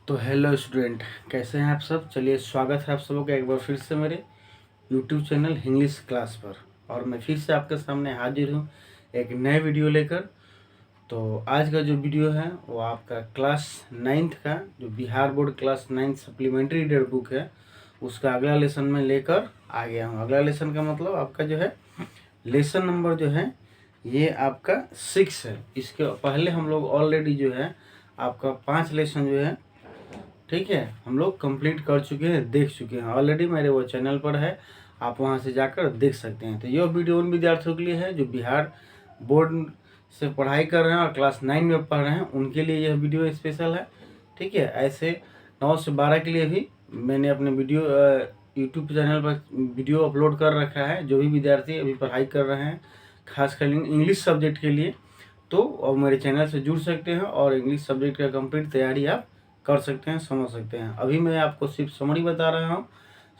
तो hello student, कैसे हैं आप सब। चलिए, स्वागत है आप सबों का एक बार फिर से मेरे यूट्यूब चैनल इंग्लिश क्लास पर। और मैं फिर से आपके सामने हाजिर हूँ एक नए वीडियो लेकर। तो आज का जो वीडियो है वो आपका क्लास 9th का, जो Bihar board class 9th supplementary reader book है, उसका अगला लेसन में लेकर आ गया हूँ। अगला लेसन का मतलब आपका जो है लेसन नंबर जो है ये आपका 6 है। इसके पहले हम लोग ऑलरेडी जो है आपका 5 लेसन जो है, ठीक है, हम लोग कंप्लीट कर चुके हैं, देख चुके हैं ऑलरेडी। मेरे वो चैनल पर है, आप वहां से जाकर देख सकते हैं। तो यह वीडियो उन विद्यार्थियों के लिए है जो बिहार बोर्ड से पढ़ाई कर रहे हैं और क्लास 9 में पढ़ रहे हैं, उनके लिए यह वीडियो स्पेशल है। ठीक है, ऐसे 9 से 12 के लिए भी मैंने अपने वीडियो यूट्यूब चैनल पर वीडियो अपलोड कर रखा है। जो भी विद्यार्थी अभी पढ़ाई कर रहे हैं खासकर इंग्लिश सब्जेक्ट के लिए, तो और मेरे चैनल से जुड़ सकते हैं और इंग्लिश सब्जेक्ट का कंप्लीट तैयारी आप कर सकते हैं, समझ सकते हैं। अभी मैं आपको सिर्फ समरी बता रहा हूँ।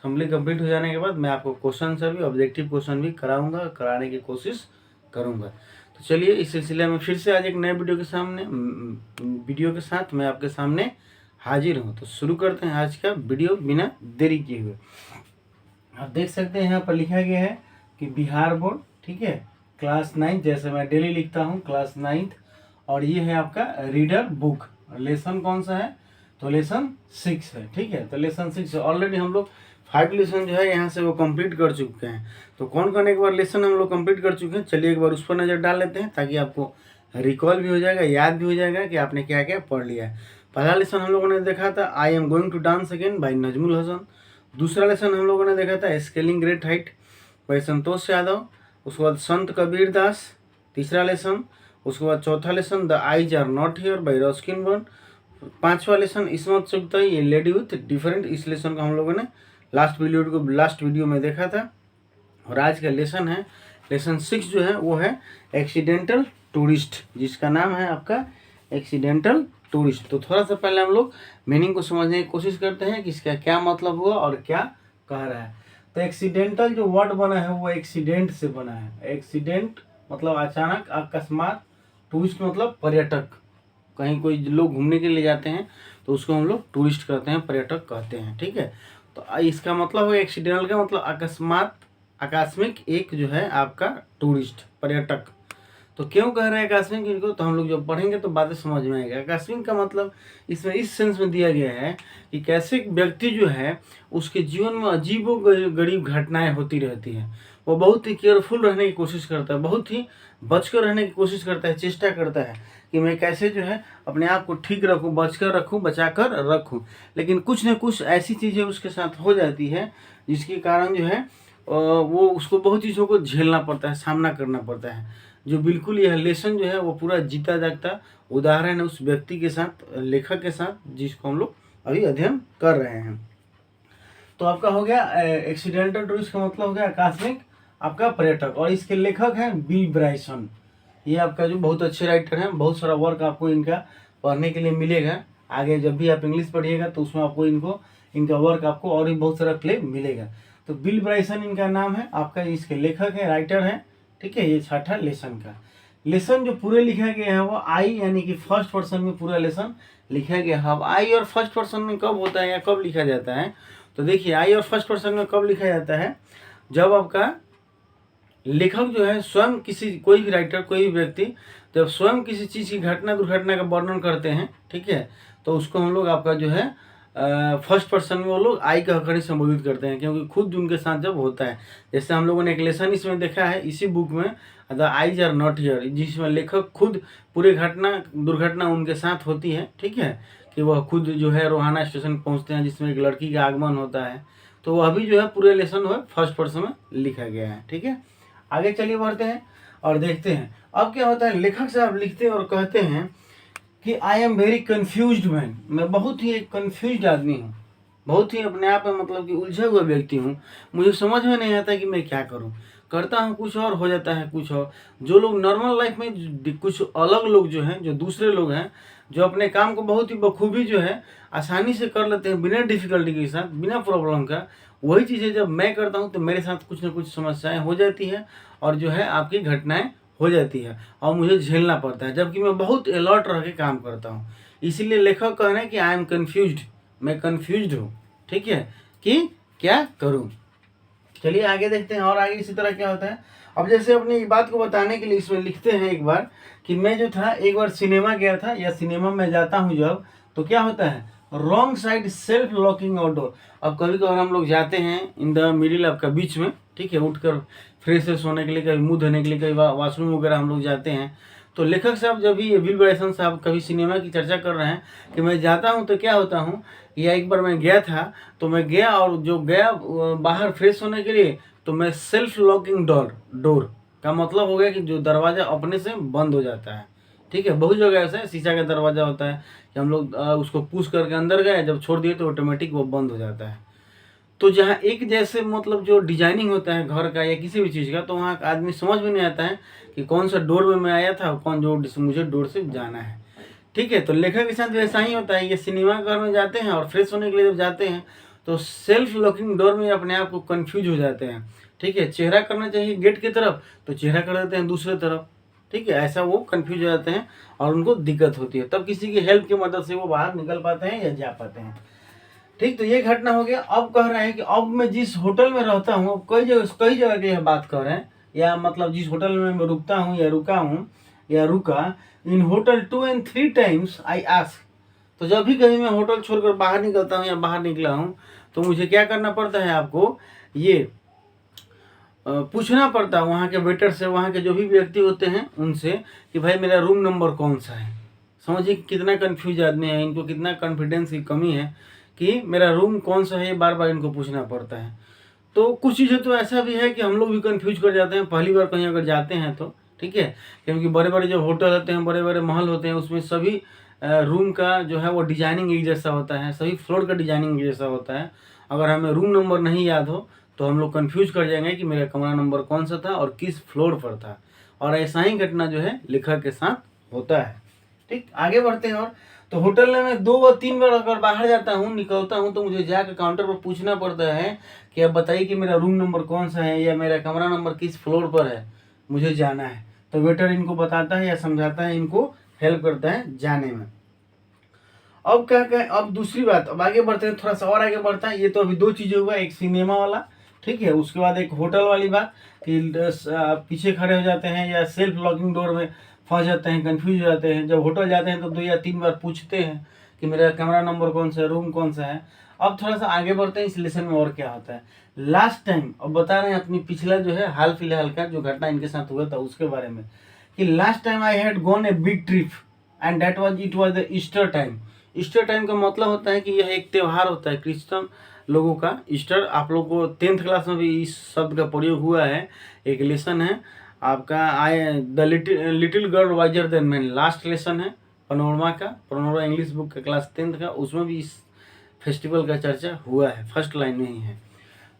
समरी कंप्लीट हो जाने के बाद मैं आपको क्वेश्चन से भी, ऑब्जेक्टिव क्वेश्चन भी कराने की कोशिश करूँगा। तो चलिए, इस सिलसिले में फिर से आज एक नए वीडियो के साथ मैं आपके सामने हाजिर हूँ। तो शुरू करते हैं आज का वीडियो बिना देरी किए हुए। आप देख सकते हैं यहाँ पर लिखा गया है कि बिहार बोर्ड, ठीक है, क्लास 9, जैसे मैं डेली लिखता हूँ क्लास 9th, और ये है आपका रीडर बुक। लेसन कौन सा है? तो लेसन 6 है। ठीक है, तो लेसन 6 है। ऑलरेडी हम लोग 5 लेसन जो है यहाँ से वो कंप्लीट कर चुके हैं। तो कौन कौन एक बार लेसन हम लोग कंप्लीट कर चुके हैं, चलिए एक बार उस पर नज़र डाल लेते हैं, ताकि आपको रिकॉल भी हो जाएगा, याद भी हो जाएगा कि आपने क्या क्या पढ़ लिया है। पहला लेसन हम लोगों ने देखा था I am going to dance again by Najmul Hasan. दूसरा लेसन हम लोगों ने देखा था scaling great height by Santosh Yadav. उसके बाद संत कबीर दास, तीसरा लेसन। उसके बाद चौथा lesson the eyes are not here by Ruskin बर्न। पांचवा लेसन इसमत चुगताई, ये लेडी विथ डिफरेंट। इस लेसन को हम लोगों ने लास्ट वीडियो में देखा था। और आज का लेसन है लेसन 6 जो है वो है एक्सीडेंटल टूरिस्ट, जिसका नाम है आपका एक्सीडेंटल टूरिस्ट। तो थोड़ा सा पहले हम लोग मीनिंग को समझने की कोशिश करते हैं कि इसका क्या मतलब हुआ और क्या कह रहा है। तो एक्सीडेंटल जो वर्ड बना है वो एक्सीडेंट से बना है। एक्सीडेंट मतलब अचानक, अकस्मात। टूरिस्ट मतलब पर्यटक। कहीं कोई लोग घूमने के लिए जाते हैं तो उसको हम लोग टूरिस्ट कहते हैं, पर्यटक कहते हैं। ठीक है, तो इसका मतलब है एक्सीडेंटल का मतलब अकस्मात, आकस्मिक एक जो है आपका टूरिस्ट, पर्यटक। तो क्यों कह रहे हैं आकस्मिक इनको, तो हम लोग जब पढ़ेंगे तो बातें समझ में आएगा। आकस्मिक का मतलब इसमें इस सेंस में दिया गया है कि कैसे व्यक्ति जो है उसके जीवन में अजीबो गरीब घटनाएं होती रहती हैं। वो बहुत ही केयरफुल रहने की कोशिश करता है, बहुत ही बचकर रहने की कोशिश करता है, चेष्टा करता है कि मैं कैसे जो है अपने आप को ठीक रखूं, बचकर रखूं, बचाकर रखूं। लेकिन कुछ न कुछ ऐसी चीज़ें उसके साथ हो जाती है जिसके कारण जो है वो उसको बहुत चीज़ों को झेलना पड़ता है, सामना करना पड़ता है। जो बिल्कुल यह लेसन जो है वो पूरा जीता जागता उदाहरण है उस व्यक्ति के साथ, लेखक के साथ, जिसको हम लोग अभी अध्ययन कर रहे हैं। तो आपका हो गया एक्सीडेंटल टूरिस्ट का मतलब हो गया आकस्मिक आपका पर्यटक। और इसके लेखक हैं बिल ब्राइसन। ये आपका जो बहुत अच्छे राइटर हैं, बहुत सारा वर्क आपको इनका पढ़ने के लिए मिलेगा। आगे जब भी आप इंग्लिश पढ़िएगा तो उसमें आपको इनका वर्क आपको और भी बहुत सारा क्लेम मिलेगा। तो बिल ब्राइसन इनका नाम है, आपका इसके लेखक है, राइटर है। ठीक है, ये छठा लेसन का। लेसन जो पूरे लिखा गया है वो आई यानी कि फर्स्ट पर्सन में पूरा लेसन लिखा गया है। अब आई और फर्स्ट पर्सन में कब होता है या कब लिखा जाता है, तो देखिए आई और फर्स्ट पर्सन में कब लिखा जाता है, जब आपका लेखक जो है स्वयं कोई भी राइटर, कोई भी व्यक्ति जब स्वयं किसी चीज़ की घटना दुर्घटना का वर्णन करते हैं, ठीक है, तो उसको हम लोग आपका जो है फर्स्ट पर्सन में वो लोग आई कहकर ही संबोधित करते हैं, क्योंकि खुद उनके साथ जब होता है। जैसे हम लोगों ने एक लेसन इसमें देखा है इसी बुक में, the eyes are not here, जिसमें लेखक खुद पूरे दुर्घटना उनके साथ होती है। ठीक है, कि वह खुद जो है रोहाना स्टेशन पहुंचते हैं जिसमें एक लड़की का आगमन होता है। तो वह भी जो है पूरे लेसन वो फर्स्ट पर्सन में लिखा गया है। ठीक है, आगे चलिए बढ़ते हैं और देखते हैं अब क्या होता है। लेखक साहब लिखते हैं और कहते हैं कि I am very confused man, मैं बहुत ही एक कन्फ्यूज्ड आदमी हूँ, बहुत ही अपने आप में मतलब कि उलझा हुआ व्यक्ति हूँ। मुझे समझ में नहीं आता कि मैं क्या करूँ, करता हूँ कुछ और हो जाता है कुछ और। जो लोग नॉर्मल लाइफ में कुछ अलग लोग जो हैं, जो दूसरे लोग हैं, जो अपने काम को बहुत ही बखूबी जो है आसानी से कर लेते हैं, बिना डिफिकल्टी के साथ, बिना प्रॉब्लम का, वही चीज़ें जब मैं करता हूँ तो मेरे साथ कुछ ना कुछ समस्याएं हो जाती है और जो है आपकी घटनाएं हो जाती है और मुझे झेलना पड़ता है, जबकि मैं बहुत अलर्ट रह के काम करता हूँ। इसीलिए लेखक कह रहे हैं कि आई एम कन्फ्यूज्ड, मैं कन्फ्यूज्ड हूँ, ठीक है, कि क्या करूँ। चलिए आगे देखते हैं और आगे इसी तरह क्या होता है। अब जैसे अपनी बात को बताने के लिए इसमें लिखते हैं एक बार कि मैं जो था एक बार सिनेमा गया था, या सिनेमा में जाता हूँ जब, तो क्या होता है, wrong side self locking outdoor. अब कभी कभार हम लोग जाते हैं इन द मिडिल आपका बीच में, ठीक है, उठकर फ्रेश होने के लिए, कभी मुंह धोने के लिए, कभी वॉशरूम वगैरह हम लोग जाते हैं। तो लेखक साहब जब भी विल ब्रायसन साहब कभी सिनेमा की चर्चा कर रहे हैं कि मैं जाता हूँ तो क्या होता हूँ, या एक बार मैं गया था तो मैं गया और जो गया बाहर फ्रेश होने के लिए, तो मैं सेल्फ लॉकिंग डोर का मतलब हो गया कि जो दरवाज़ा अपने से बंद हो जाता है, ठीक है। बहुत जगह ऐसा है, शीशा का दरवाज़ा होता है कि हम लोग उसको पुश करके अंदर गए, जब छोड़ दिए तो ऑटोमेटिक वो बंद हो जाता है। तो जहाँ एक जैसे मतलब जो डिजाइनिंग होता है घर का या किसी भी चीज़ का, तो वहाँ आदमी समझ में नहीं आता है कि कौन सा डोर में मैं आया था और कौन जो मुझे डोर से जाना है, ठीक है। तो लेखक के साथ वैसा ही होता है, ये सिनेमा घर में जाते हैं और फ्रेश होने के लिए जब जाते हैं तो सेल्फ लॉकिंग डोर में अपने आप को कन्फ्यूज हो जाते हैं, ठीक है। चेहरा करना चाहिए गेट की तरफ तो चेहरा कर देते हैं दूसरे तरफ, ठीक है। ऐसा वो कन्फ्यूज हो जाते हैं और उनको दिक्कत होती है, तब किसी की हेल्प की मदद से वो बाहर निकल पाते हैं या जा पाते हैं, ठीक। तो ये घटना हो गया। अब कह रहे हैं कि अब मैं जिस होटल में रहता हूँ, अब कई जगह की यह बात कर रहे हैं, या मतलब जिस होटल में मैं रुकता हूँ या रुका हूँ या रुका, in hotel 2 and 3 times I ask. तो जब भी कहीं मैं होटल छोड़कर बाहर निकलता हूँ या बाहर निकला हूँ तो मुझे क्या करना पड़ता है, आपको ये पूछना पड़ता है वहाँ के वेटर से, वहाँ के जो भी व्यक्ति होते हैं उनसे कि भाई मेरा रूम नंबर कौन सा है। समझिए कितना कन्फ्यूज आदमी है, इनको कितना कॉन्फिडेंस की कमी है कि मेरा रूम कौन सा है, बार बार इनको पूछना पड़ता है। तो कुछ चीज़ें तो ऐसा भी है कि हम लोग भी कंफ्यूज कर जाते हैं पहली बार कहीं अगर जाते हैं तो, ठीक है। क्योंकि बड़े बड़े जो होटल होते हैं, बड़े बड़े महल होते हैं, उसमें सभी रूम का जो है वो डिजाइनिंग एक जैसा होता है, सभी फ्लोर का डिजाइनिंग एक जैसा होता है। अगर हमें रूम नंबर नहीं याद हो तो हम लोग कंफ्यूज कर जाएंगे कि मेरा कमरा नंबर कौन सा था और किस फ्लोर पर था। और ऐसा ही घटना जो है लेखक के साथ होता है, ठीक। आगे बढ़ते हैं। और तो होटल में मैं 2 व 3 बार अगर बाहर जाता हूँ, निकलता हूँ, तो मुझे जाकर काउंटर पर पूछना पड़ता है कि अब बताइए कि मेरा रूम नंबर कौन सा है या मेरा कमरा नंबर किस फ्लोर पर है, मुझे जाना है। तो वेटर इनको बताता है या समझाता है, इनको हेल्प करता है जाने में। अब क्या कहें, अब दूसरी बात, अब आगे बढ़ते हैं, थोड़ा सा और आगे बढ़ता है। ये तो अभी 2 चीज़ें हुआ, एक सिनेमा वाला, ठीक है, उसके बाद एक होटल वाली बात कि पीछे खड़े हो जाते हैं या सेल्फ लॉकिंग डोर में फंस जाते हैं, कंफ्यूज हो जाते हैं। जब होटल जाते हैं तो 2 या 3 बार पूछते हैं कि मेरा कमरा नंबर कौन सा है, रूम कौन सा है। अब थोड़ा सा आगे बढ़ते हैं इस लेसन में और क्या होता है। लास्ट टाइम अब बता रहे हैं अपनी पिछला जो है हाल फिलहाल का जो घटना इनके साथ हुआ था उसके बारे में, कि last time I had gone a big trip and that was it was the Easter time. Easter time का मतलब होता है कि यह एक त्यौहार होता है क्रिश्चियन लोगों का। ईस्टर आप लोग को 10th क्लास में भी इस शब्द का प्रयोग हुआ है, एक लेसन है आपका I the little girl wiser than man, last lesson है पनोरमा का, पनोरमा इंग्लिश बुक का क्लास 10th का, उसमें भी इस फेस्टिवल का चर्चा हुआ है, फर्स्ट लाइन में ही है।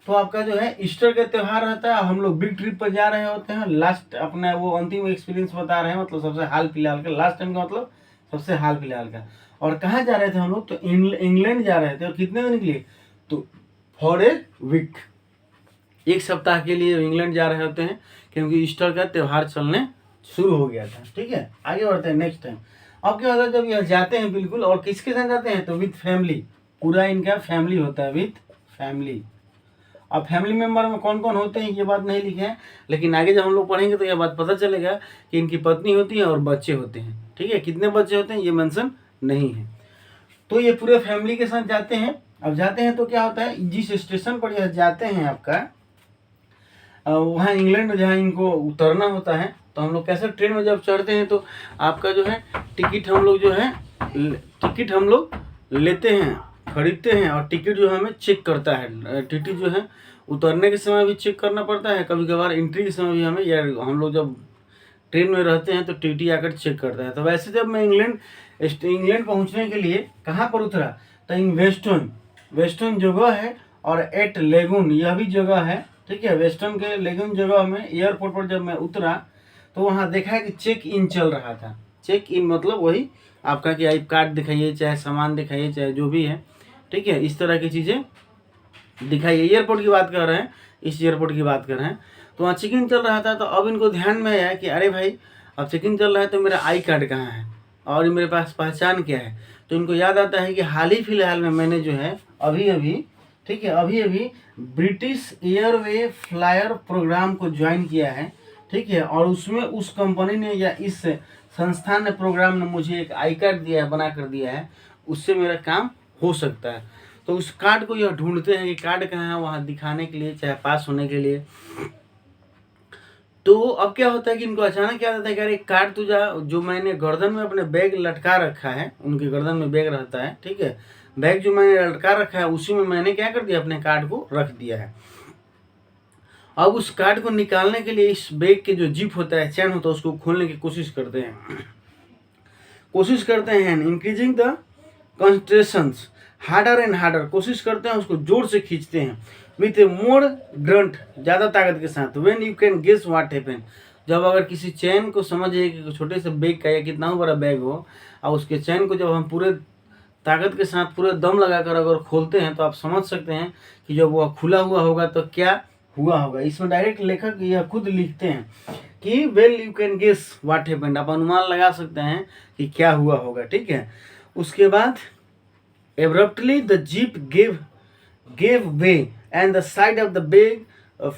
तो आपका जो है ईस्टर का त्यौहार रहता है, हम लोग बिग ट्रिप पर जा रहे होते हैं, लास्ट अपना वो अंतिम एक्सपीरियंस बता रहे हैं, मतलब सबसे हाल फिलहाल का, लास्ट टाइम का मतलब सबसे हाल फिलहाल का। और कहाँ जा रहे थे हम लोग, तो इंग्लैंड जा रहे थे। और कितने दिन के लिए, तो फॉर ए वीक, 1 सप्ताह के लिए इंग्लैंड जा रहे होते हैं क्योंकि ईस्टर का त्यौहार चलने शुरू हो गया था, ठीक है। आगे बढ़ते हैं नेक्स्ट टाइम। अब क्या होता है, जब यह जाते हैं बिल्कुल, और किसके साथ जाते हैं, तो विथ फैमिली, पूरा इनका फैमिली होता है, विथ फैमिली। अब फैमिली मेम्बर में कौन कौन होते हैं ये बात नहीं लिखे हैं, लेकिन आगे जब हम लोग पढ़ेंगे तो यह बात पता चलेगा कि इनकी पत्नी होती है और बच्चे होते हैं, ठीक है। कितने बच्चे होते हैं ये मेंशन नहीं है। तो ये पूरे फैमिली के साथ जाते हैं। अब जाते हैं तो क्या होता है, जिस स्टेशन पर यह जाते हैं आपका वहाँ इंग्लैंड में जहाँ इनको उतरना होता है, तो हम लोग कैसे ट्रेन में जब चढ़ते हैं तो आपका जो है टिकट हम लोग जो है टिकट हम लोग लेते हैं, खरीदते हैं, और टिकट जो हमें चेक करता है। टीटी जो है उतरने के समय भी चेक करना पड़ता है, कभी कभार एंट्री के समय भी हमें, या हम लोग जब ट्रेन में रहते हैं तो टीटी आकर चेक करता है। तो वैसे जब मैं इंग्लैंड पहुंचने के लिए कहाँ पर उतरा, तो इन वेस्टर्न जगह है, और एट लेगून यह भी जगह है, ठीक है। वेस्टर्न के लेगून जगह में एयरपोर्ट पर जब मैं उतरा तो वहाँ देखा है कि चेक इन चल रहा था। चेक इन मतलब वही आपका कि आई कार्ड दिखाइए, चाहे सामान दिखाइए, चाहे जो भी है, ठीक है, इस तरह की चीज़ें दिखाइए। एयरपोर्ट की बात कर रहे हैं, इस एयरपोर्ट की बात कर रहे हैं। तो वहाँ चेकिंग चल रहा था, तो अब इनको ध्यान में आया कि अरे भाई अब चेकिंग चल रहा है तो मेरा आई कार्ड कहाँ है और मेरे पास पहचान क्या है। तो इनको याद आता है कि हाल ही फिलहाल में मैंने जो है अभी अभी, ठीक है, अभी अभी ब्रिटिश एयरवे फ्लायर प्रोग्राम को ज्वाइन किया है, ठीक है, और उसमें उस कंपनी ने या इस संस्थान ने, प्रोग्राम ने मुझे एक आई कार्ड दिया है, बना कर दिया है, उससे मेरा काम हो सकता है। तो उस कार्ड को यह ढूंढते हैं कि कार्ड कहाँ है, वहाँ दिखाने के लिए, चाहे पास होने के लिए। तो अब क्या होता है कि इनको अचानक क्या आता है कि अरे कार्ड तुझा जो मैंने गर्दन में अपने बैग लटका रखा है, उनके गर्दन में बैग रहता है, ठीक है, बैग जो मैंने लटका रखा है उसी में मैंने क्या कर दिया, अपने कार्ड को रख दिया है। अब उस कार्ड को निकालने के लिए इस बैग के जो जिप होता है, चैन होता है, उसको खोलने की कोशिश करते हैं increasing the constrictions harder and harder, कोशिश करते हैं, उसको जोर से खींचते हैं विथ ए मोर ग्रंट, ज़्यादा ताकत के साथ। When you can guess what happen, जब अगर किसी चैन को समझिए कि छोटे से बैग का या कितना बड़ा बैग हो, और उसके चैन को जब हम पूरे ताकत के साथ पूरे दम लगाकर अगर खोलते हैं तो आप समझ सकते हैं कि जब वह खुला हुआ होगा तो क्या हुआ होगा। इसमें डायरेक्ट लेखक यह खुद लिखते हैं कि well you can guess what happened, आप अनुमान लगा सकते हैं कि क्या हुआ होगा, ठीक है। उसके बाद abruptly the jeep gave way and the side of the bag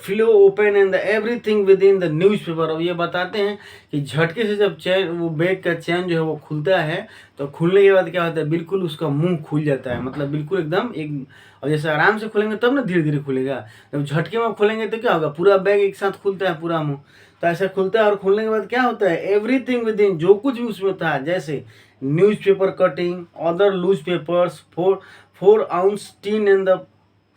flew open and everything within the newspaper। अब ये बताते हैं कि झटके से जब चैन, वो बैग का चैन जो है वो खुलता है, तो खुलने के बाद क्या होता है, बिल्कुल उसका मुंह खुल जाता है, मतलब बिल्कुल एकदम एक, और जैसे आराम से खोलेंगे तब ना धीरे धीरे खुलेगा, जब झटके में खोलेंगे तो क्या होगा, पूरा बैग एक साथ खुलता है, पूरा मुंह, तो ऐसा खुलता है। और खुलने के बाद क्या होता है, एवरीथिंग विद इन, जो कुछ भी उसमें था, जैसे newspaper cutting, other loose papers, 4 ounce tin in the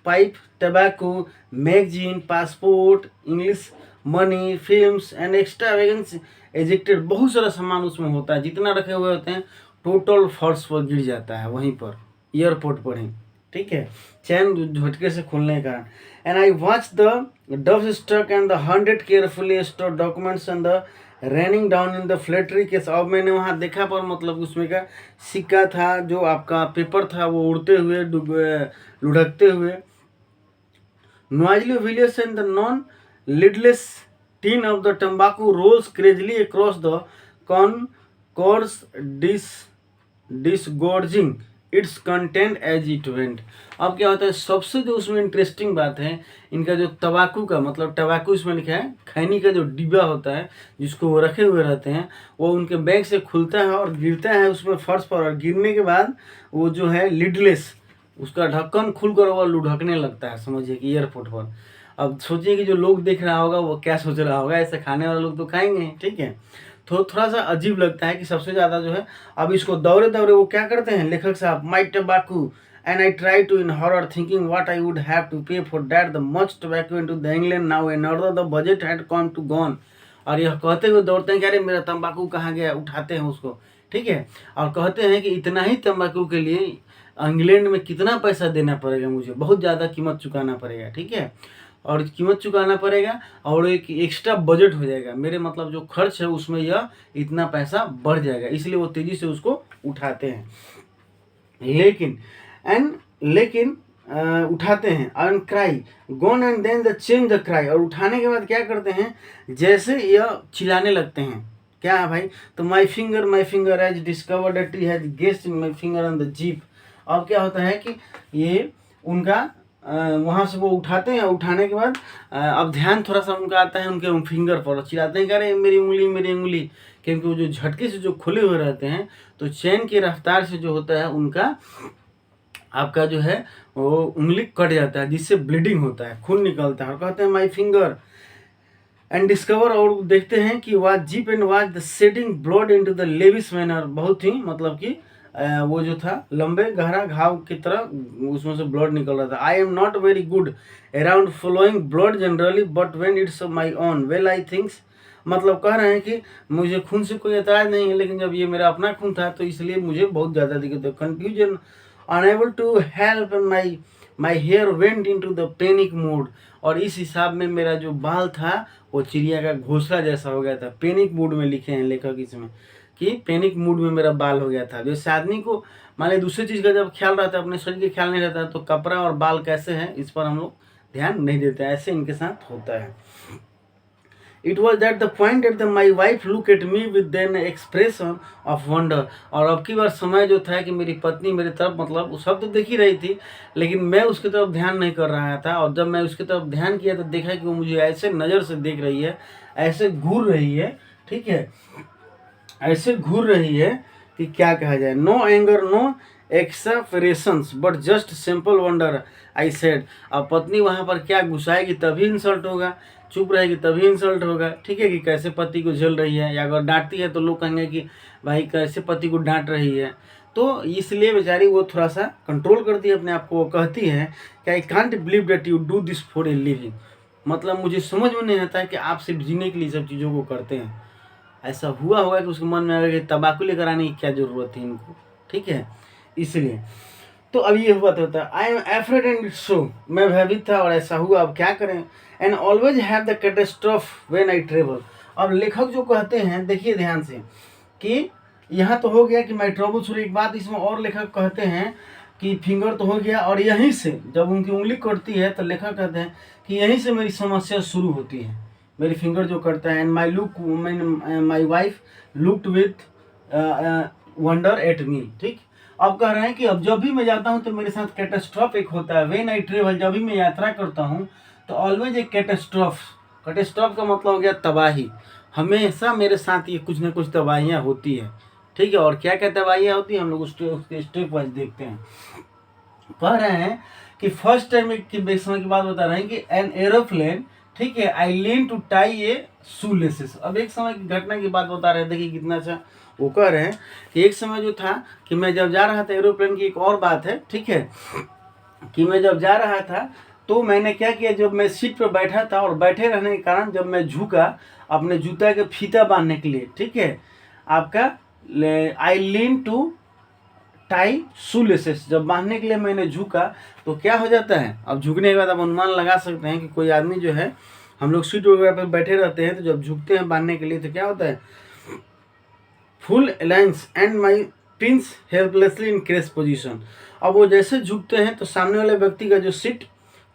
pipe, tobacco, magazine, passport, English money, films and extra wagons ejected, बहुत सारा सामान उसमें होता है, जितना रखे हुए होते हैं टोटल फर्श पर गिर जाता है, वहीं पर एयरपोर्ट पर ही, ठीक है, चैन झटके से खुलने के कारण। And I watch the dove stuck and the 100 carefully store documents and the running down in the flattery case. अब मैंने वहाँ देखा, पर मतलब उसमें का सिक्का था, जो आपका पेपर था, वो उड़ते हुए लुढ़कते हुए। Noisily village and the non-lidless tin of the tobacco rolls crazily across the concourse, disgorging its content as it went। अब क्या होता है, सबसे जो उसमें इंटरेस्टिंग बात है, इनका जो तंबाकू का, मतलब टबाकू इसमें लिखा है, खैनी का जो डिब्बा होता है जिसको वो रखे हुए रहते हैं, वो उनके बैग से खुलता है और गिरता है उसमें फर्श पर, और गिरने के बाद वो जो है लिडलेस, उसका ढक्कन खुलकर वो लुढ़कने लगता है, समझिए कि एयरपोर्ट पर। अब सोचिए कि जो लोग देख रहा होगा वो क्या सोच रहा होगा, ऐसे खाने वाले लोग तो खाएंगे, ठीक है। तो थोड़ा सा अजीब लगता है कि सबसे ज़्यादा जो है, अब इसको दौरे दौरे वो क्या करते हैं लेखक साहब, my tobacco and I try to in horror thinking what I would have to pay for that the much tobacco into the England now and order the budget had come to gone. और यह कहते हुए दौड़ते हैं कि अरे मेरा तंबाकू कहाँ गया, उठाते हैं उसको, ठीक है, और कहते हैं कि इतना ही तंबाकू के लिए इंग्लैंड में कितना पैसा देना पड़ेगा, मुझे बहुत ज़्यादा कीमत चुकाना पड़ेगा, ठीक है, और कीमत चुकाना पड़ेगा और एक एक्स्ट्रा बजट हो जाएगा, मेरे मतलब जो खर्च है उसमें यह इतना पैसा बढ़ जाएगा, इसलिए वो तेज़ी से उसको उठाते हैं। लेकिन उठाते हैं, and cry gone and then the change the cry, और उठाने के बाद क्या करते हैं, जैसे यह चिल्लाने लगते हैं, क्या है भाई, तो my finger has discovered that he has guessed in my finger on the jeep. अब क्या होता है कि ये उनका वहाँ से वो उठाते हैं, उठाने के बाद अब ध्यान थोड़ा सा उनका आता है उनके फिंगर पर, चिल्लाते हैं कि अरे मेरी उंगली, क्योंकि वो जो झटके से जो खुले हुए रहते हैं, तो चैन की रफ्तार से जो होता है उनका, आपका जो है वो उंगली कट जाता है, जिससे ब्लीडिंग होता है, खून निकलता है, और कहते हैं माई फिंगर एंड डिस्कवर, और देखते हैं कि was jeep and was the shedding blood into the Lewis manner, बहुत ही मतलब कि वो जो था लंबे गहरा घाव की तरह उसमें से ब्लड निकल रहा था। I am not very good around following blood generally but when it's my own well I thinks, मतलब कह रहे हैं कि मुझे खून से कोई एतराज़ नहीं है, लेकिन जब ये मेरा अपना खून था तो इसलिए मुझे बहुत ज़्यादा दिक्कत है। Confusion unable to help my hair went in to the panic mood, और इस हिसाब में मेरा जो बाल था वो चिड़िया का घोंसला जैसा हो गया था। पैनिक मूड में लिखे हैं लेखक इसमें कि पैनिक मूड में मेरा बाल हो गया था। जैसे आदमी को मान लीजिए दूसरी चीज़ का जब ख्याल रहता है, अपने शरीर का ख्याल नहीं रहता, तो कपड़ा और बाल कैसे हैं इस पर हम लोग ध्यान नहीं देते, ऐसे इनके साथ होता है। It was at the point at the my wife look at me with an expression of wonder. और अब की बार समय जो था कि मेरी पत्नी मेरी तरफ, मतलब वो सब तो देख ही रही थी, लेकिन मैं उसकी तरफ ध्यान नहीं कर रहा था। और जब मैं उसकी तरफ ध्यान किया तो देखा कि वो मुझे ऐसे नज़र से देख रही है, ऐसे घूर रही है, ठीक है, ऐसे घूर रही है कि क्या कहा जाए। No anger, no expressions, but just simple wonder, I said. अब पत्नी वहाँ पर क्या गुस्साएगी तभी इंसल्ट होगा, चुप रहेगी तभी इंसल्ट होगा, ठीक है, कि कैसे पति को झेल रही है। या अगर डांटती है तो लोग कहेंगे कि भाई कैसे पति को डांट रही है। तो इसलिए बेचारी वो थोड़ा सा कंट्रोल करती है अपने आप को। वो कहती है कि I can't believe that you do this for a living, मतलब मुझे समझ में नहीं आता है कि आप सिर्फ जीने के लिए सब चीज़ों को करते हैं। ऐसा हुआ होगा कि उसके मन में आएगा कि तंबाकू लेकर आने की क्या ज़रूरत है इनको, ठीक है, इसलिए। तो अब ये हुआ था, I am afraid and it's so, मैं भयभीत था और ऐसा हुआ, अब क्या करें। And always have the catastrophe when I travel. अब लेखक जो कहते हैं, देखिए ध्यान से, कि यहाँ तो हो गया कि माई ट्रबल शुरू, एक बात इसमें और लेखक कहते हैं कि फिंगर तो हो गया, और यहीं से जब उनकी उंगली कटती है तो लेखक कहते हैं कि यहीं से मेरी समस्या शुरू होती है, मेरी फिंगर जो करता है। And my wife looked with wonder at me, ठीक। अब कह रहे हैं कि अब जब भी मैं जाता हूँ तो मेरे साथ कैटेस्ट्रॉफ एक होता है। व्हेन आई ट्रेवल, जब भी मैं यात्रा करता हूँ तो ऑलवेज एक कैटेस्ट्रॉफ, कैटेस्ट्रॉफ का मतलब हो गया तबाही। हमेशा मेरे साथ ये कुछ ना कुछ तबाहियाँ होती है, ठीक है। और क्या क्या तबाहियाँ होती है हम लोग उसके स्टेप वाइज देखते हैं। कह रहे हैं कि फर्स्ट टाइम की समय की बात बता रहे हैं कि एन एरोप्लेन, ठीक है, I lean to tie a shoe laces. अब एक समय की घटना की बात बता रहे हैं, देखिए कितना अच्छा। वो कह रहे हैं कि एक समय जो था कि मैं जब जा रहा था, एरोप्लेन की एक और बात है, ठीक है, कि मैं जब जा रहा था तो मैंने क्या किया, जब मैं सीट पर बैठा था और बैठे रहने के कारण जब मैं झुका अपने जूता के फीता बांधने के लिए, ठीक है, आपका I lean to tie shoe laces, जब बांधने के लिए मैंने झुका तो क्या हो जाता है। अब झुकने के बाद आप अनुमान लगा सकते हैं कि कोई आदमी जो है, हम लोग सीट वगैरह पर बैठे रहते हैं तो जब झुकते हैं बांधने के लिए तो क्या होता है, full alliance and my pins helplessly in cress position. अब वो जैसे झुकते हैं तो सामने वाले व्यक्ति का जो सीट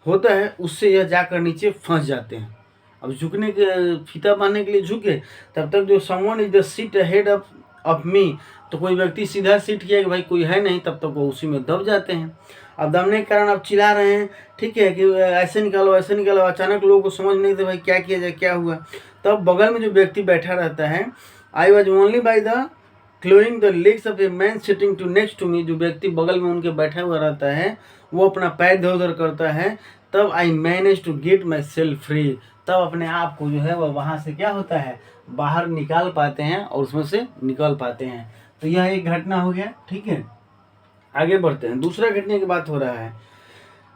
होता है उससे यह जाकर नीचे फंस जाते हैं। अब झुकने के फीता बांधने के लिए झुके, तब तक जो someone is the seat ahead of me, तो कोई व्यक्ति सीधा सीट किया कि भाई कोई है नहीं, तब तक वो उसी में दब जाते हैं। अब दबने के कारण आप चिल्ला रहे हैं, ठीक है, कि ऐसे निकालो ऐसे निकालो। अचानक लोगों को समझ नहीं थे भाई क्या किया जाए, क्या हुआ। तब बगल में जो व्यक्ति बैठा रहता है, I was only by the cloying the legs of a man sitting to next to me, जो व्यक्ति बगल में उनके बैठा हुआ रहता है वो अपना पैर इधर उधर करता है, तब I manage to get myself free, तब अपने आप को जो है वह वहाँ से क्या होता है बाहर निकाल पाते हैं और उसमें से निकल पाते हैं। तो यह एक घटना हो गया, ठीक है। आगे बढ़ते हैं, दूसरा घटना की बात हो रहा है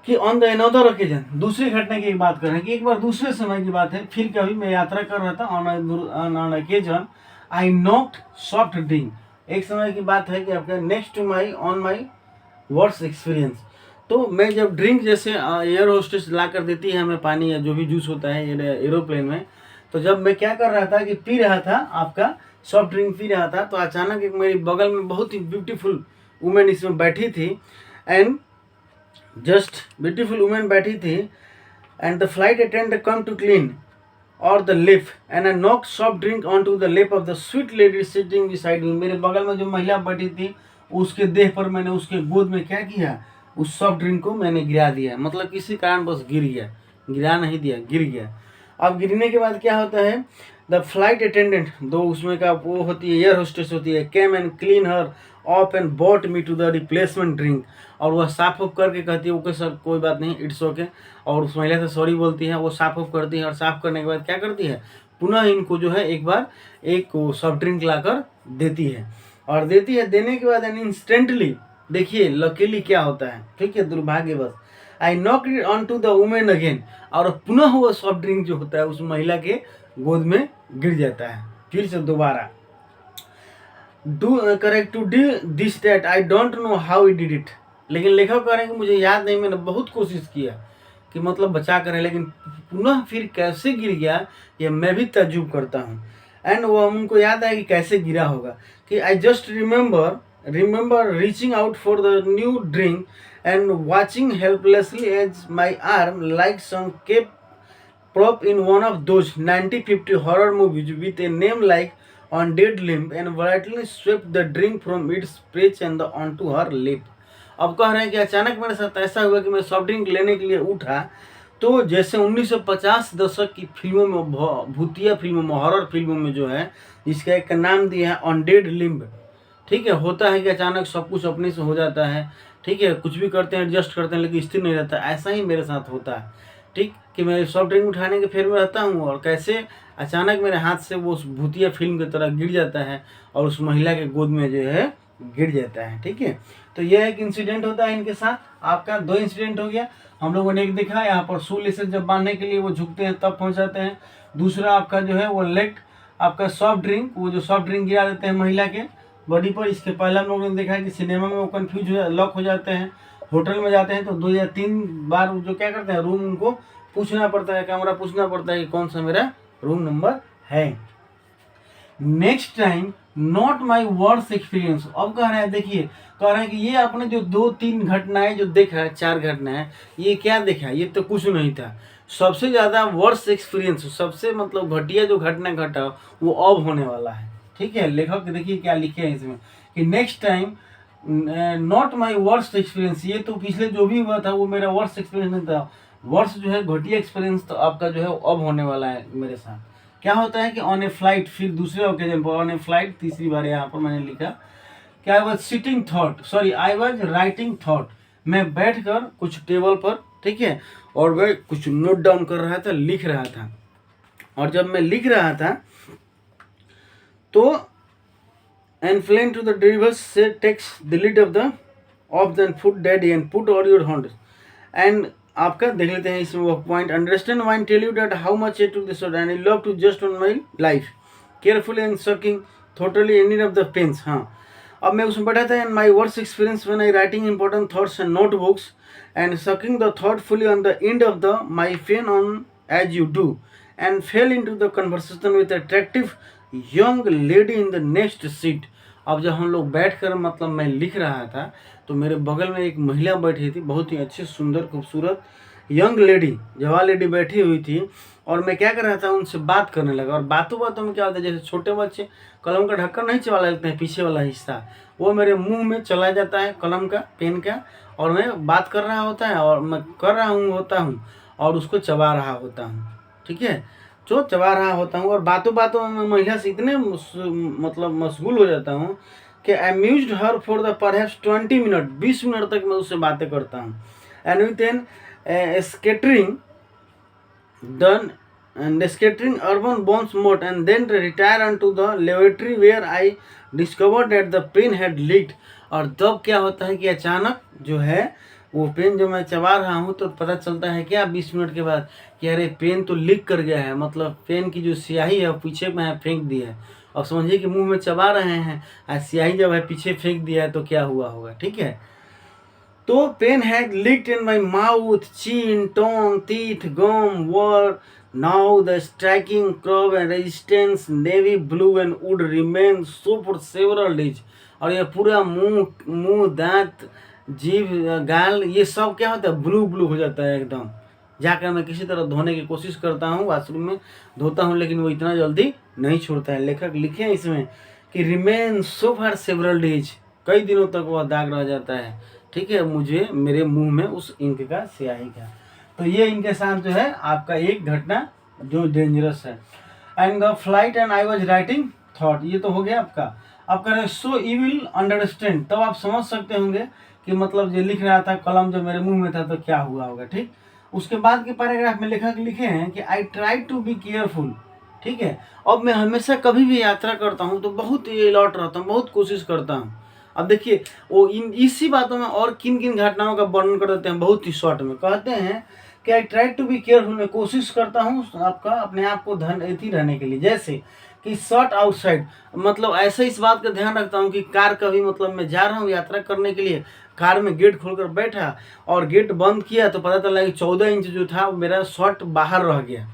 कि ऑन द अनदर ओकेजन, दूसरी घटना की एक बात कर रहे हैं कि एक बार दूसरे समय की बात है, फिर कभी मैं यात्रा कर रहा था, on occasion I knocked soft drink. एक समय की बात है कि आपका next to my on my words experience, तो मैं जब ड्रिंक जैसे एयर होस्टेस ला कर देती है हमें पानी या जो भी जूस होता है एरोप्लेन में, तो जब मैं क्या कर रहा था कि पी रहा था आपका सॉफ्ट ड्रिंक पी रहा था, तो अचानक एक मेरी बगल में बहुत ही ब्यूटीफुल वुमेन इसमें बैठी थी, एंड जस्ट ब्यूटीफुल वुमेन बैठी थी, and the flight attendant come to clean और the lip and I knock soft drink on to the lip of the sweet lady sitting beside me. मेरे बगल में जो महिला बैठी थी उसके देह पर मैंने उसके गोद में क्या किया, उस सॉफ्ट ड्रिंक को मैंने गिरा दिया, मतलब किसी कारण बस गिर गया, गिरा नहीं दिया, गिर गया। अब गिरने के बाद क्या होता है, द फ्लाइट अटेंडेंट, दो उसमें का वो होती है एयर होस्टेस होती है, came and clean her off and bought me to the replacement drink, और वह साफ ऑफ करके कहती है ओके सर कोई बात नहीं इट्स ओके, और उस महिला से सॉरी बोलती है, वो साफ ऑफ करती है, और साफ करने के बाद क्या करती है पुनः इनको जो है एक बार एक सॉफ्ट ड्रिंक लाकर देती है, और देती है, देने के बाद इंस्टेंटली देखिए लकीली क्या होता है, ठीक है, दुर्भाग्यवश I knock it on to the women again, और पुनः वो सॉफ्ट ड्रिंक जो होता है उस महिला के गोद में गिर जाता है फिर से दोबारा। Do correct to do this that I don't know how he did it, लेकिन लेखक कह रहे हैं कि मुझे याद नहीं, मैंने बहुत कोशिश किया कि मतलब बचा करें, लेकिन पुनः फिर कैसे गिर गया ये मैं भी तजुब करता हूँ। एंड वो उनको याद आया कि कैसे गिरा होगा, कि I just remember reaching out for the new drink and watching helplessly as my arm like some cape prop in one of those 1950 horror movies with a name like On Dead Limb and violently swept the drink from its perch and onto her lip. अब कह रहे हैं कि अचानक मेरे साथ ऐसा हुआ कि मैं सॉफ्ट ड्रिंक लेने के लिए उठा तो जैसे 1950 दशक की फिल्मों में, भूतिया फिल्मों में, हॉरर फिल्मों में जो है, जिसका एक नाम दिया है ऑन डेड लिम्ब। ठीक है, होता है कि अचानक सब कुछ अपने से हो जाता है। ठीक है, कुछ भी करते हैं, एडजस्ट करते हैं, लेकिन स्थिर नहीं रहता। ऐसा ही मेरे साथ होता है। ठीक, कि मैं सॉफ्ट ड्रिंक उठाने के फेर में रहता हूँ और कैसे अचानक मेरे हाथ से वो उस भूतिया फिल्म की तरह गिर जाता है और उस महिला के गोद में जो है गिर जाता है। ठीक है, तो यह एक इंसिडेंट होता है इनके साथ। आपका 2 इंसिडेंट हो गया। हम लोगों ने एक देखा यहाँ पर शू लेसेस जब बांधने के लिए वो झुकते हैं तब पहुँच जाते हैं। दूसरा आपका जो है वो लेग, आपका सॉफ्ट ड्रिंक, वो जो सॉफ्ट ड्रिंक गिरा देते हैं महिला के बॉडी पर। इसके पहले हम लोगों ने देखा है कि सिनेमा में वो कन्फ्यूज लॉक हो जाते हैं। होटल में जाते हैं तो 2 या 3 बार जो क्या करते हैं, रूम उनको पूछना पड़ता है, कमरा पूछना पड़ता है कि कौन सा मेरा रूम नंबर है। Next time not my worst experience. अब कह रहे हैं, देखिए कह रहे हैं कि ये आपने जो 2-3 घटनाएं जो देखा है, 4 घटनाएं, ये क्या देखा है, ये तो कुछ नहीं था। सबसे ज़्यादा वर्स्ट एक्सपीरियंस, सबसे मतलब घटिया जो घटना घटा वो अब होने वाला है। ठीक है, लेखक देखिए क्या लिखे हैं इसमें कि next time not my worst experience. ये तो पिछले जो भी हुआ था वो मेरा वर्स्ट एक्सपीरियंस नहीं था। वर्स्ट जो है घटिया एक्सपीरियंस तो आपका जो है अब होने वाला है मेरे साथ। क्या होता है कि ऑन ए फ्लाइट, फिर दूसरे ओकेजन पर ऑन ए फ्लाइट, तीसरी बार यहाँ पर मैंने लिखा कि I was sitting thought, sorry I was writing thought. मैं बैठकर कुछ टेबल पर, ठीक है, और मैं कुछ नोट डाउन कर रहा था, लिख रहा था। और जब मैं लिख रहा था तो एंड फ्लेन टू द ड्राइवर से takes the lead of the foot daddy and put all your hand and आपका देख लेते हैं इसमें वो point. Understand wine tell you that how much to this and I love to just on my life carefully and sucking totally in need of the pens. हाँ, अब मैं उसमें बैठा था and my worst experience when I writing important thoughts and notebooks and sucking the thoughtfully on the end of the my pen on as you do and fell in to the conversation with attractive young lady in the next seat. अब जब हम लोग बैठ कर मतलब मैं लिख रहा था तो मेरे बगल में एक महिला बैठी थी, बहुत ही अच्छी सुंदर खूबसूरत यंग लेडी, जवान लेडी बैठी हुई थी। और मैं क्या कर रहा था, उनसे बात करने लगा। और बातों बातों में क्या होता है, जैसे छोटे बच्चे कलम का ढक्कन नहीं चला लेते हैं, पीछे वाला हिस्सा वो मेरे मुंह में चला जाता है, कलम का, पेन का, और मैं बात कर रहा होता है और मैं कर रहा होता हूँ और उसको चबा रहा होता हूँ। ठीक है, जो चबा रहा होता हूँ और बातों बातों में महिला से इतने मतलब मशगूल हो जाता हूँ कि amused her for the perhaps 20 minute, 20 minute तक मैं उससे बातें करता हूँ। And with an scattering done and scattering urban bombs moat and then retire unto the laboratory where I discovered that the pen had leaked। और तब क्या होता है कि अचानक जो है वो पेन जो मैं चबा रहा हूँ तो पता चलता है क्या 20 मिनट के बाद कि अरे पेन तो लीक कर गया है, मतलब पेन की जो स्याही है वो पीछे में फेंक दी है। और समझिए कि मुंह में चबा रहे हैं और स्याही जब है पीछे फेंक दिया है तो क्या हुआ होगा। ठीक है, तो pen had leaked in my mouth, chin, tongue, teeth, gum were now the striking curve and resistance navy blue and would remain so for several days। और ये पूरा मुंह दांत जीभ गाल ये सब क्या होता है, ब्लू ब्लू हो जाता है एकदम। जाकर मैं किसी तरह धोने की कोशिश करता हूँ, वॉशरूम में धोता हूँ, लेकिन वो इतना जल्दी नहीं छोड़ता है। लेखक लिखे हैं इसमें कि remain so for several days, कई दिनों तक वह दाग रह जाता है। ठीक है, मुझे मेरे मुंह में उस इंक का, स्याही का। तो ये इनके साथ जो है आपका एक घटना जो डेंजरस है। And the flight and I was writing thought, ये तो हो गया आपका। अब कह रहे सो यू विल अंडरस्टैंड, तब आप समझ सकते होंगे कि मतलब जो लिख रहा था कलम जो मेरे मुंह में था तो क्या हुआ होगा। ठीक, उसके बाद के पैराग्राफ में लेखक लिखे हैं कि I try to be careful. ठीक है, अब मैं हमेशा कभी भी यात्रा करता हूँ तो बहुत अलर्ट रहता हूँ, बहुत कोशिश करता हूँ। अब देखिए वो इसी बातों में और किन किन घटनाओं का वर्णन कर देते हैं बहुत ही शॉर्ट में। कहते हैं कि I try to be careful, मैं कोशिश करता हूँ आपका अपने आप को एथी रहने के लिए। जैसे कि शॉट आउटसाइड, मतलब ऐसे इस बात का ध्यान रखता हूँ कि कार कभी मतलब मैं जा रहा हूँ यात्रा करने के लिए, कार में गेट खोलकर बैठा और गेट बंद किया तो पता चला कि 14 इंच जो था मेरा शॉट बाहर रह गया।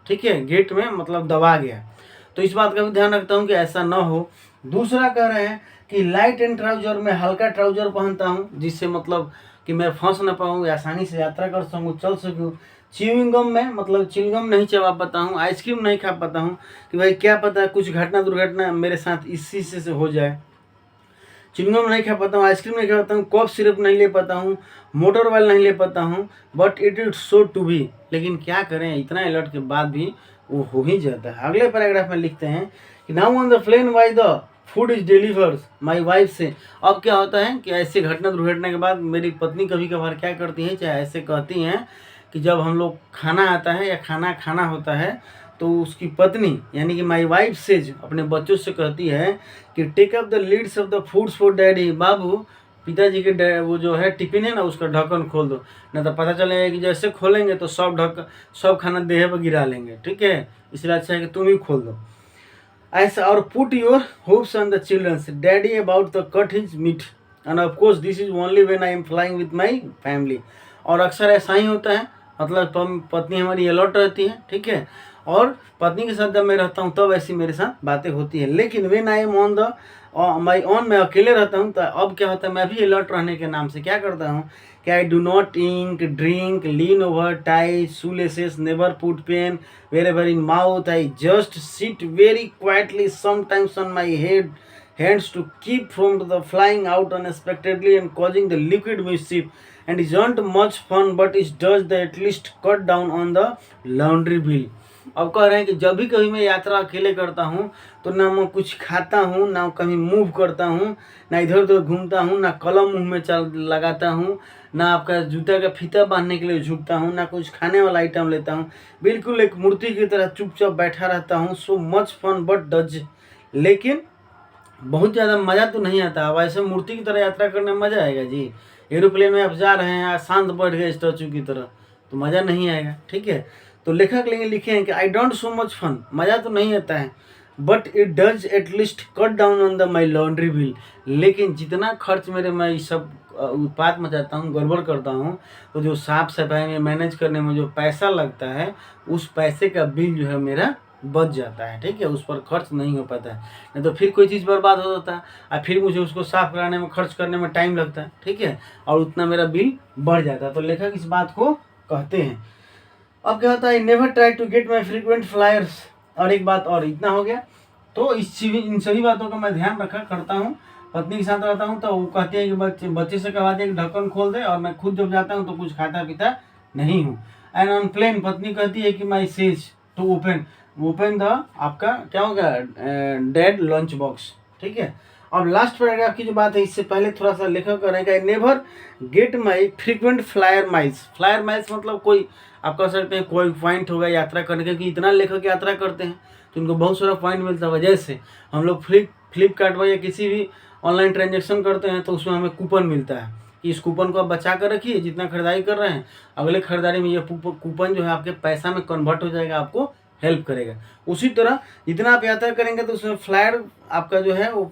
ठीक है, गेट में मतलब दबा गया, तो इस बात का भी ध्यान रखता हूँ कि ऐसा ना हो। दूसरा कह रहे हैं कि लाइट एंड ट्राउजर, में हल्का ट्राउजर पहनता हूँ जिससे मतलब कि मैं फंस ना पाऊँ, आसानी से यात्रा कर सकूँ, चल सकूँ। च्युइंग गम में मतलब च्युइंग नहीं चबा पाता हूँ, आइसक्रीम नहीं खा पाता हूँ कि भाई क्या पता है कुछ घटना दुर्घटना मेरे साथ इसी से हो जाए। च्युइंगम नहीं खा पाता हूँ, आइसक्रीम नहीं खा पाता हूँ, कॉफ सिरप नहीं ले पाता हूँ, मोटर ऑयल नहीं ले पाता हूँ, but it is so to be. लेकिन क्या करें, इतना अलर्ट के बाद भी वो हो ही जाता है। अगले पैराग्राफ में लिखते हैं कि now on the plane why the food is delivers my wife से। अब क्या होता है कि ऐसी घटना दुर्घटना के बाद मेरी पत्नी कभी कभार क्या करती है, चाहे ऐसे कहती हैं कि जब हम लोग खाना आता है या खाना खाना होता है तो उसकी पत्नी यानी कि माई वाइफ सेज अपने बच्चों से कहती है कि take up the leads of the foods for daddy. बाबू, पिताजी के वो जो है टिफिन है ना उसका ढक्कन खोल दो, नहीं तो पता चलेगा कि जैसे खोलेंगे तो सब खाना देह पर गिरा लेंगे। ठीक है, इसलिए अच्छा है कि तुम ही खोल दो ऐसा। और put your hopes on the children's daddy about the cut his meat and of course this is only when I am flying with my family. और अक्सर ऐसा ही होता है, मतलब पत्नी हमारी अलर्ट रहती है, ठीक है, और पत्नी के साथ जब मैं रहता हूँ तब ऐसी मेरे साथ बातें होती है। लेकिन when I M on the my on, मैं अकेले रहता हूँ तो अब क्या होता है, मैं भी अलर्ट रहने के नाम से क्या करता हूँ कि I do not ink drink lean over tie shoelaces, never put pen wherever in mouth, I just sit very quietly sometimes on my hands to keep from the flying out unexpectedly and causing the liquid mischief, and isn't much fun but it does the at least cut down on the laundry bill। अब कह रहे हैं कि जब भी कभी मैं यात्रा अकेले करता हूँ तो ना मैं कुछ खाता हूँ, ना कहीं मूव करता हूँ, ना इधर उधर घूमता हूँ, ना कलम मुंह में चल लगाता हूँ, ना आपका जूता का फीता बांधने के लिए झुकता हूँ, ना कुछ खाने वाला आइटम लेता हूँ। बिल्कुल एक मूर्ति की तरह चुपचाप बैठा रहता हूँ। So much fun but does, लेकिन बहुत ज़्यादा मज़ा तो नहीं आता। वैसे मूर्ति की तरह यात्रा करने में मज़ा आएगा जी। एरोप्लेन में आप जा रहे हैं, शांत बैठ गए स्टैचू की तरह, तो मज़ा नहीं आएगा। ठीक है, तो लेखक लिखे हैं कि I don't so much fun, मज़ा तो नहीं आता है, but it does at least cut down on the my laundry bill. लेकिन जितना खर्च मेरे मैं ये सब उत्पात मचाता हूँ, गड़बड़ करता हूँ, तो जो साफ सफाई में मैनेज करने में जो पैसा लगता है उस पैसे का बिल जो है मेरा बच जाता है। ठीक है, उस पर खर्च नहीं हो पाता है, नहीं तो फिर कोई चीज़ बर्बाद हो जाता है और फिर मुझे उसको साफ कराने में खर्च करने में टाइम लगता है। ठीक है, और उतना मेरा बिल बढ़ जाता है। तो लेखक इस बात को कहते हैं। अब क्या होता है, never try to get my frequent flyers. और एक बात और, इतना हो गया तो इन सभी बातों का मैं ध्यान रखा करता हूँ। पत्नी के साथ रहता हूँ तो वो कहती है कि बच्चे से कहवाते हैं कि ढक्कन खोल दे, और मैं खुद जब जाता हूँ तो कुछ खाता पीता नहीं हूँ। एंड ऑन प्लेन पत्नी कहती है कि माई सेज टू ओपन द आपका क्या होगा डेड लंच बॉक्स। ठीक है, अब लास्ट पैराग्राफ की जो बात है, इससे पहले थोड़ा सा लेखक कर रहे हैं कि never get my frequent flyer miles. Flyer miles मतलब कोई आप कह सकते हैं कोई पॉइंट होगा यात्रा करने का, कि इतना लेखक यात्रा करते हैं तो उनको बहुत सारा पॉइंट मिलता है। जैसे हम लोग फ्लिपकार्ट पर या किसी भी ऑनलाइन ट्रांजेक्शन करते हैं तो उसमें हमें कूपन मिलता है कि इस कूपन को आप बचा कर रखिए, जितना खरीदारी कर रहे हैं अगले खरीदारी में ये कूपन जो है आपके पैसा में कन्वर्ट हो जाएगा, आपको हेल्प करेगा। उसी तरह जितना आप यात्रा करेंगे तो उसमें फ्लायर आपका जो है वो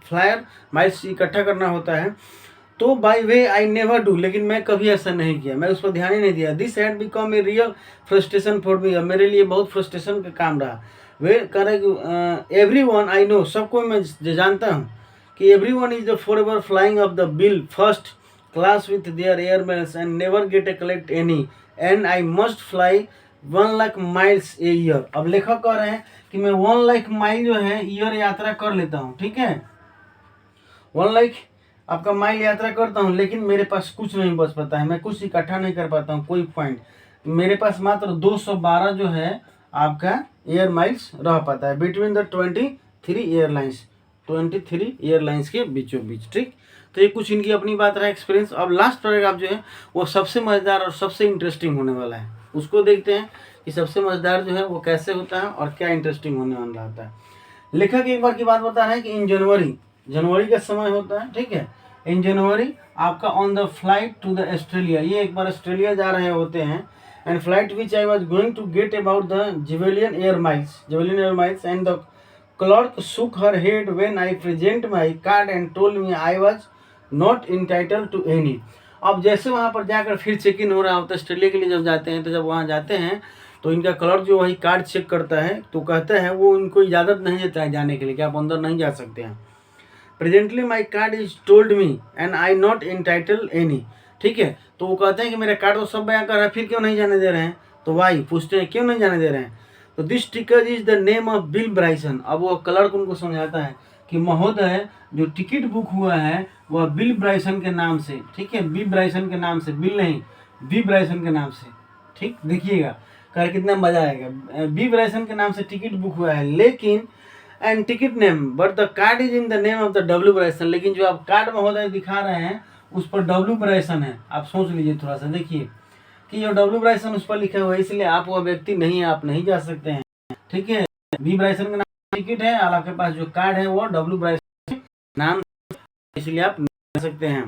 फ्लायर माइल्स इकट्ठा करना होता है। तो by way I never do, लेकिन मैं कभी ऐसा नहीं किया, मैं उस पर ध्यान ही नहीं दिया। This had become a real frustration for me, मेरे लिए बहुत फ्रस्ट्रेशन का काम रहा। वे कह रहे कि एवरी वन आई नो, सबको मैं जानता हूँ कि every one is the for ever flying off the bill first class with their airmails and never get a collect any, and I must fly 1 lakh miles a year. अब लेखक कह रहे हैं कि मैं 1 लाख माइल जो है ईयर यात्रा कर लेता हूँ। ठीक है, 1 लाख आपका माइल यात्रा करता हूँ, लेकिन मेरे पास कुछ नहीं बच पाता है, मैं कुछ इकट्ठा नहीं कर पाता हूँ, कोई पॉइंट। मेरे पास मात्र 212 जो है आपका एयर माइल्स रह पाता है बिटवीन द 23 एयरलाइंस के बीचों बीच। ठीक, तो ये कुछ इनकी अपनी बात रहा एक्सपीरियंस। अब लास्ट पैराग्राफ जो है वो सबसे मज़ेदार और सबसे इंटरेस्टिंग होने वाला है, उसको देखते हैं कि सबसे मज़ेदार जो है वो कैसे होता है और क्या इंटरेस्टिंग होने वाला होता है। लेखक एक बार की बात बता रहे हैं कि इन जनवरी का समय होता है। ठीक है, इन जनवरी आपका on the flight to the Australia, ये एक बार ऑस्ट्रेलिया जा रहे होते हैं, and flight which I was going to get about the javelin air miles and the clerk shook her head when I present my card and told me I was not entitled to any. अब जैसे वहाँ पर जाकर फिर check in हो रहा होता है ऑस्ट्रेलिया के लिए, जब जाते हैं तो जब वहाँ जाते हैं तो इनका क्लर्क जो वही कार्ड चेक करता है तो कहता है वो इनको इजाज़त नहीं देता है जाने के लिए कि आप अंदर नहीं जा सकते हैं। Presently my card is told me and I not entitle any, ठीक है। तो वो कहते हैं कि मेरे कार्ड तो सब बयां कर रहा है, फिर क्यों नहीं जाने दे रहे हैं? तो वाई पूछते हैं क्यों नहीं जाने दे रहे हैं? तो this ticket is the name of Bill Bryson. अब वो क्लर्क उनको समझाता है कि महोदय जो टिकट बुक हुआ है वह बिल ब्राइसन के नाम से, ठीक है, बी ब्राइसन के नाम से, बिल नहीं, बी ब्राइसन के नाम से, ठीक। देखिएगा कर कितना मजा आएगा। बी ब्राइसन के नाम से टिकट बुक हुआ है, लेकिन and ticket name but the card is in the name of the W Bryson. लेकिन जो आप कार्ड महोदय दिखा रहे हैं उस पर डब्ल्यू ब्राइसन है। आप सोच लीजिए थोड़ा सा, देखिए कि जो डब्ल्यू ब्राइसन उस पर लिखा हुआ है, इसलिए आप वह व्यक्ति नहीं, आप नहीं जा सकते हैं, ठीक है। बी ब्राइसन का नाम टिकट है और आपके पास जो कार्ड है वो डब्ल्यू ब्राइसन नाम, इसलिए आप नहीं जा सकते हैं।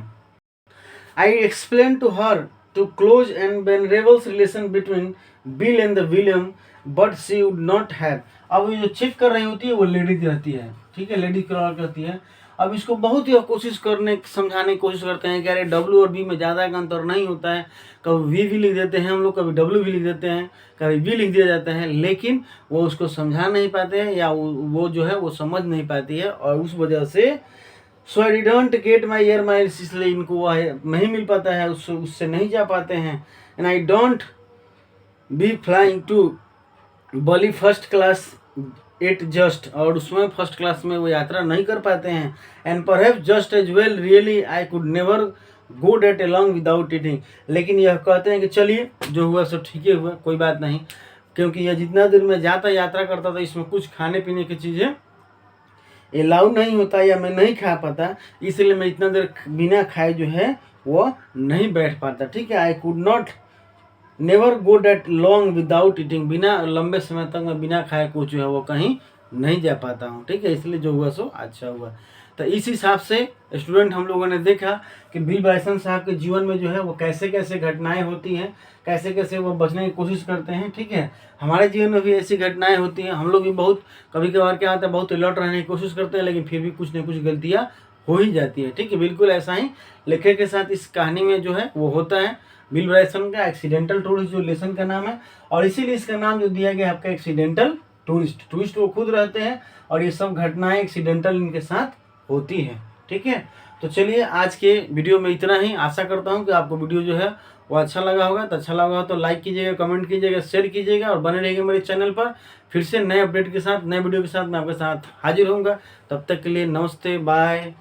I explain to her too close and venerables relation between Bill and the William but she would not have. अब ये जो चेक कर रही होती है वो लेडी रहती है, ठीक है, लेडी क्लर्क रहती है। अब इसको बहुत ही कोशिश करने समझाने की कोशिश करते हैं कि अरे डब्ल्यू और बी में ज़्यादा का अंतर नहीं होता है, कभी वी भी लिख देते हैं हम लोग, कभी डब्ल्यू भी लिख देते हैं, कभी बी लिख दिया जाता है, लेकिन वो उसको समझा नहीं पाते हैं या वो जो है वो समझ नहीं पाती है, और उस वजह से so I didn't get my air miles, इसलिए इनको वह नहीं मिल पाता है, उससे नहीं जा पाते हैं। And I don't be flying to Bali first class at just, और उसमें फर्स्ट क्लास में वो यात्रा नहीं कर पाते हैं। And perhaps just as well really I could never go that along without eating. लेकिन यह कहते हैं कि चलिए जो हुआ सो ठीक ही हुआ, कोई बात नहीं, क्योंकि यह जितना दूर में जाता यात्रा करता था इसमें कुछ खाने पीने की चीज़ें अलाउ नहीं होता या मैं नहीं खा पाता, इसलिए मैं इतना देर बिना खाए जो है वो नहीं बैठ पाता, ठीक है। I could not never go that long without eating, बिना लंबे समय तक मैं बिना खाए कुछ जो है वो कहीं नहीं जा पाता हूँ, ठीक है, इसलिए जो हुआ सो अच्छा हुआ। तो इस हिसाब से स्टूडेंट हम लोगों ने देखा कि बिल ब्राइसन साहब के जीवन में जो है वो कैसे कैसे घटनाएं होती हैं, कैसे कैसे वो बचने की कोशिश करते हैं, ठीक है। हमारे जीवन में भी ऐसी घटनाएं होती हैं, हम लोग भी बहुत कभी कभार क्या होता है, बहुत अलर्ट रहने की कोशिश करते हैं, लेकिन फिर भी कुछ न कुछ गलतियाँ हो ही जाती है, ठीक है। बिल्कुल ऐसा ही लेखक के साथ इस कहानी में जो है वो होता है। बिल ब्राइसन का एक्सीडेंटल टूरिस्ट जो लेसन का नाम है, और इसीलिए इसका नाम जो दिया गया आपका एक्सीडेंटल टूरिस्ट। टूरिस्ट वो खुद रहते हैं और ये सब घटनाएं एक्सीडेंटल इनके साथ होती हैं, ठीक है। तो चलिए आज के वीडियो में इतना ही। आशा करता हूँ कि आपको वीडियो जो है वो अच्छा लगा होगा। तो अच्छा लगा तो लाइक कीजिएगा, कमेंट कीजिएगा, शेयर कीजिएगा और बने रहिएगा मेरे चैनल पर। फिर से नए अपडेट के साथ, नए वीडियो के साथ मैं आपके साथ हाजिर होऊंगा। तब तक के लिए नमस्ते, बाय।